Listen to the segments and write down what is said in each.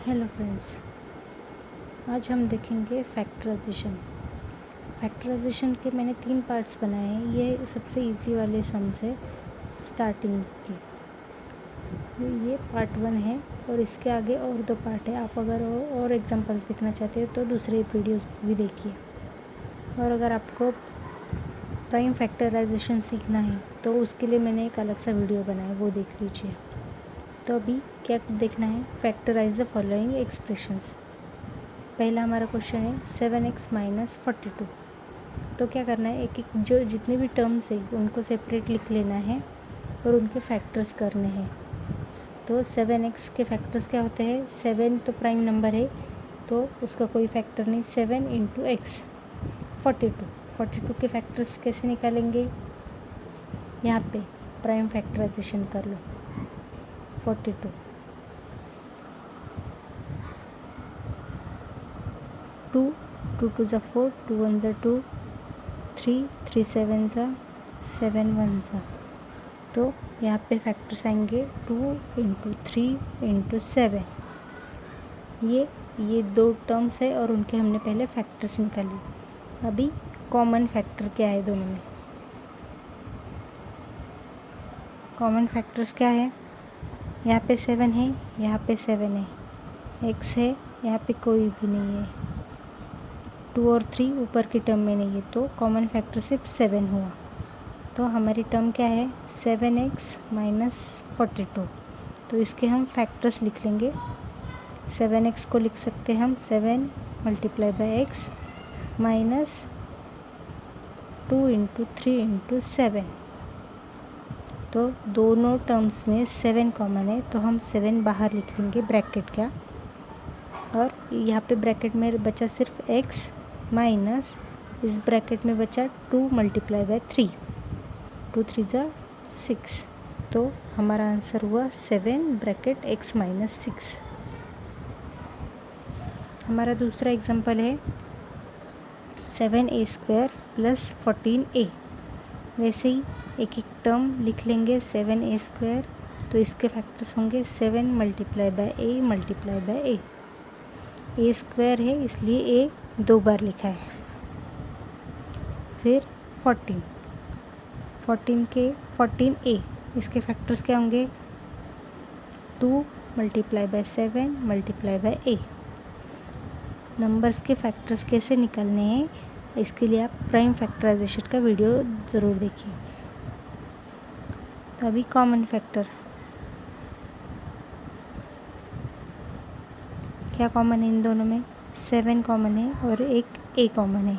Hello friends, आज हम देखेंगे फैक्टराइजेशन। फैक्टराइजेशन के मैंने 3 पार्ट्स बनाए हैं। ये सबसे इजी वाले सम्स है स्टार्टिंग के। ये पार्ट 1 है और इसके आगे और 2 पार्ट है। आप अगर और एग्जांपल्स देखना चाहते हो तो दूसरे वीडियोस भी देखिए। और अगर आपको प्राइम फैक्टराइजेशन सीखना है तो उसके लिए मैंने एक अलग सा वीडियो बनाया, वो देख लीजिए। तो अभी क्या देखना है, फैक्टराइज द फॉलोइंग एक्सप्रेशंस। पहला हमारा क्वेश्चन है 7x - 42। तो क्या करना है, एक एक जो जितने भी टर्म्स है उनको सेपरेट लिख लेना है और उनके फैक्टर्स करने हैं। तो 7x के फैक्टर्स क्या होते हैं, 7 तो प्राइम नंबर है तो उसका कोई फैक्टर नहीं, 7 × x 42 के फैक्टर्स कैसे निकालेंगे, यहाँ पे प्राइम फैक्टराइजेशन कर लो। 42 2 2 2 ज़ा 4, 2 1 ज़ा 2, 3 3 7 ज़ा 7 1 ज़ा। तो यहाँ पे फैक्टर्स आएंगे 2 × 3 × 7। ये 2 टर्म्स है और उनके हमने पहले फैक्टर्स निकाली। अभी कॉमन फैक्टर क्या है दोनों में, कॉमन फैक्टर्स क्या है, यहाँ पे 7 है, यहाँ पे 7 है, x है, यहाँ पे कोई भी नहीं है, 2 और 3 ऊपर की टर्म में नहीं है, तो कॉमन फैक्टर सिर्फ 7 हुआ। तो हमारी टर्म क्या है, 7x - 42। तो इसके हम फैक्टर्स लिख लेंगे। 7x को लिख सकते हैं हम 7 × x माइनस 2 × 3 × 7। तो दोनों टर्म्स में 7 कॉमन है तो हम 7 बाहर लिख लेंगे ब्रैकेट का, और यहाँ पे ब्रैकेट में बचा सिर्फ x माइनस इस ब्रैकेट में बचा 2 × 3, 2 3 ज़ा 6। तो हमारा आंसर हुआ 7 ब्रैकेट x - 6। हमारा दूसरा एग्जांपल है 7a² + 14a। वैसे ही एक एक टर्म लिख लेंगे। 7a², तो इसके फैक्टर्स होंगे 7 × a × a स्क्वायर है इसलिए a 2 बार लिखा है। फिर 14a, इसके फैक्टर्स क्या होंगे, 2 × 7 × a। नंबर्स के फैक्टर्स कैसे निकालने हैं, इसके लिए आप प्राइम फैक्टराइजेशन का वीडियो ज़रूर देखिए। तो अभी कॉमन फैक्टर क्या कॉमन है इन दोनों में, 7 कॉमन है और एक a कॉमन है।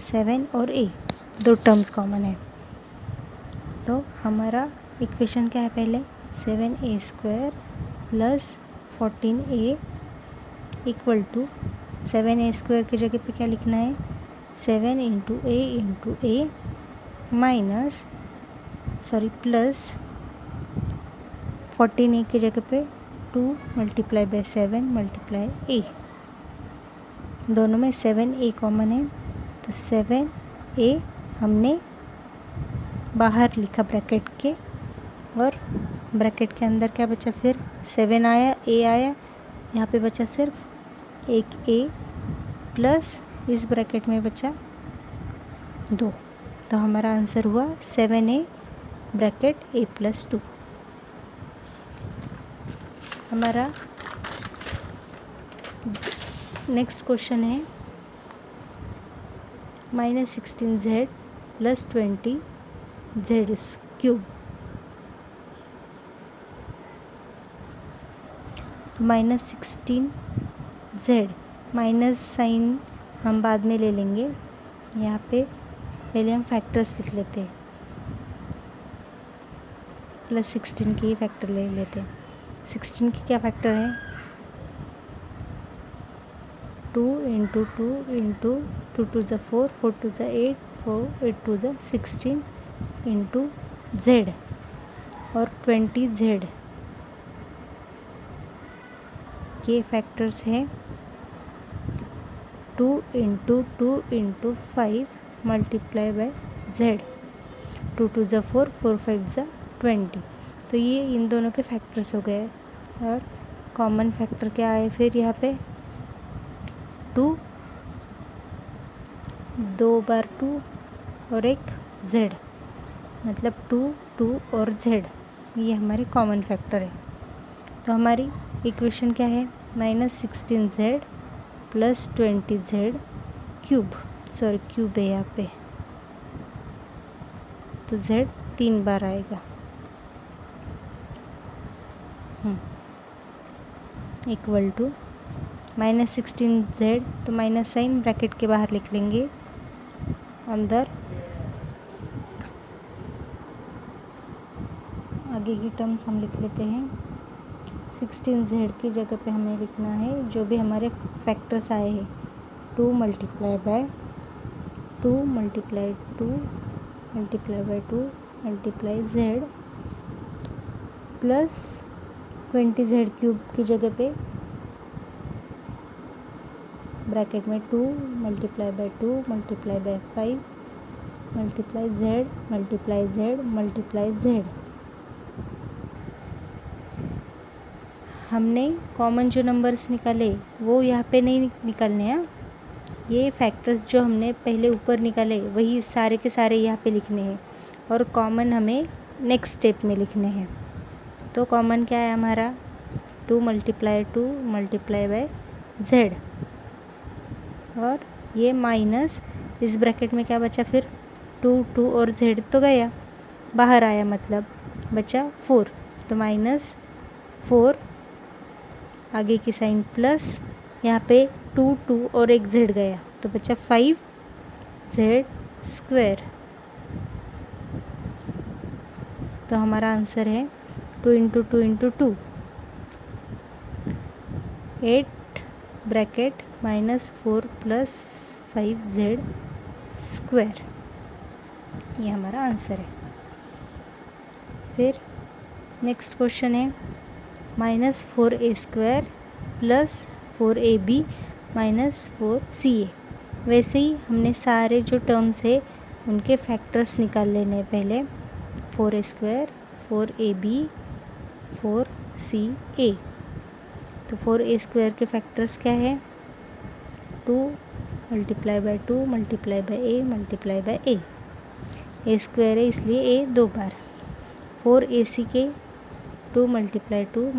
7 और a 2 टर्म्स कॉमन है। तो हमारा इक्वेशन क्या है, पहले 7a² + 14a equal to 7a² की जगह पे क्या लिखना है, 7 × a माइनस प्लस 14a की जगह पे 2 × 7 × a। दोनों में 7a कॉमन है तो 7a हमने बाहर लिखा ब्रैकेट के, और ब्रैकेट के अंदर क्या बचा, फिर 7 आया, a आया, यहाँ पे बचा सिर्फ एक a प्लस इस ब्रैकेट में बचा 2। तो हमारा आंसर हुआ 7a ब्रैकेट a + 2। हमारा नेक्स्ट क्वेश्चन है -16z + 20z³। तो -16z, माइनस साइन हम बाद में ले लेंगे, यहाँ पे पहले हम फैक्टर्स लिख लेते हैं। +16 के ही फैक्टर ले लेते हैं। 16 के क्या फैक्टर है, 2 × 2 × 2 2 ज़ा 4, 4 2 ज़ा 8, 8 2 ज़ा 16 × z, और 20z के फैक्टर्स हैं 2 × 2 × 5 × z, 2 2 ज़ा 4, 4 5 ज़ा 20। तो ये इन दोनों के फैक्टर्स हो गए। और कॉमन फैक्टर क्या आए फिर यहाँ पे 2, 2 बार 2 और एक z, मतलब 2, 2 और z, ये हमारे कॉमन फैक्टर है। तो हमारी इक्वेशन क्या है, -16z + 20z cube, sorry cube है यहाँ पे, तो z 3 बार आएगा इक्वल टू -16z, तो माइनस साइन ब्रैकेट के बाहर लिख लेंगे, अंदर आगे की टर्म्स हम लिख लेते हैं। 16z की जगह पे हमें लिखना है जो भी हमारे फैक्टर्स आए हैं, 2 × 2 × 2 × 2 × z प्लस 20z क्यूब की जगह पे ब्रैकेट में 2 × 2 × 5 × z हमने कॉमन जो नंबर्स निकाले वो यहाँ पे नहीं निकालने हैं, ये फैक्टर्स जो हमने पहले ऊपर निकाले वही सारे के सारे यहाँ पे लिखने हैं, और कॉमन हमें नेक्स्ट स्टेप में लिखने हैं। तो कॉमन क्या है हमारा, 2 × 2 × z, और ये माइनस इस ब्रैकेट में क्या बचा फिर 2, 2 और z तो गया बाहर आया, मतलब बचा 4, तो -4, आगे की साइन प्लस, यहाँ पे 2, 2 और एक z गया तो बचा 5z²। तो हमारा आंसर है 2 × 2 × 2, 8 ब्रैकेट -4 + 5z², ये हमारा आंसर है। फिर नेक्स्ट क्वेश्चन है -4a² + 4ab - 4ca। वैसे ही हमने सारे जो टर्म्स है उनके फैक्टर्स निकाल लेने हैं पहले, 4a², 4ab, 4ca। तो 4a² के फैक्टर्स क्या है, 2 × 2 × a × a, a² है इसलिए a 2 बार, 4ac के 2 × 2 ×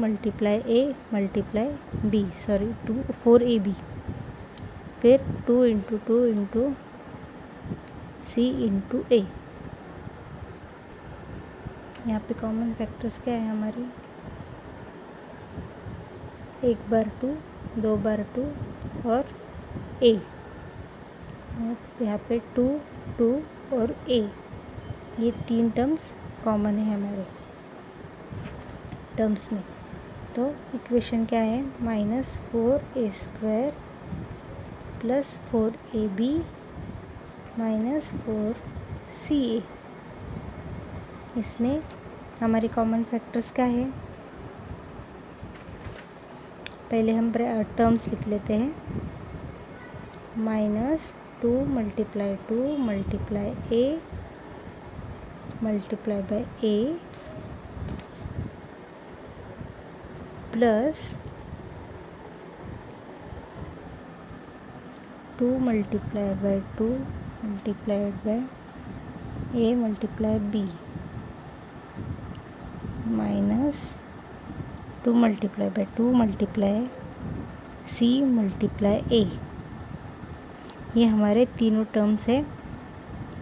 a × b, सॉरी 4ab, फिर 2 × 2 × c × a। यहाँ पे कॉमन फैक्टर्स क्या है हमारी, 1 बार 2, 2 बार 2 और a, यहाँ पे 2, 2 और a, ये 3 टर्म्स कॉमन है हमारे टर्म्स में। तो इक्वेशन क्या है, -4a² + 4ab - 4ca। इसमें हमारे कॉमन फैक्टर्स क्या है, पहले हम टर्म्स लिख लेते हैं, -2 × 2 × a × a plus 2 × 2 × a × b minus 2 × 2 × c × a। ये हमारे तीनों टर्म्स है,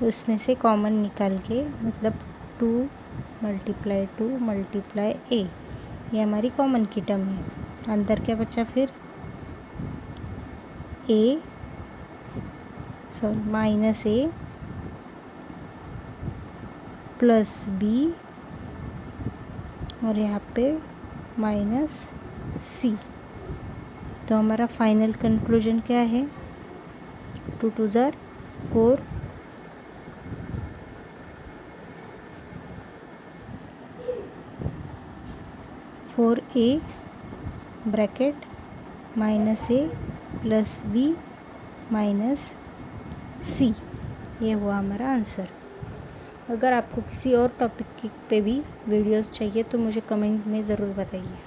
उसमें से कॉमन निकाल के, मतलब 2 × 2 × a, ये हमारी कॉमन की टर्म है। अंदर क्या बचा फिर, a, sorry -a plus b, और यहाँ पे -c। तो हमारा फाइनल कंक्लूजन क्या है, 2 × 2 = 4, 4a bracket -a plus b -c, ये हुआ हमारा आंसर। अगर आपको किसी और टॉपिक पे भी वीडियोस चाहिए तो मुझे कमेंट में ज़रूर बताइए।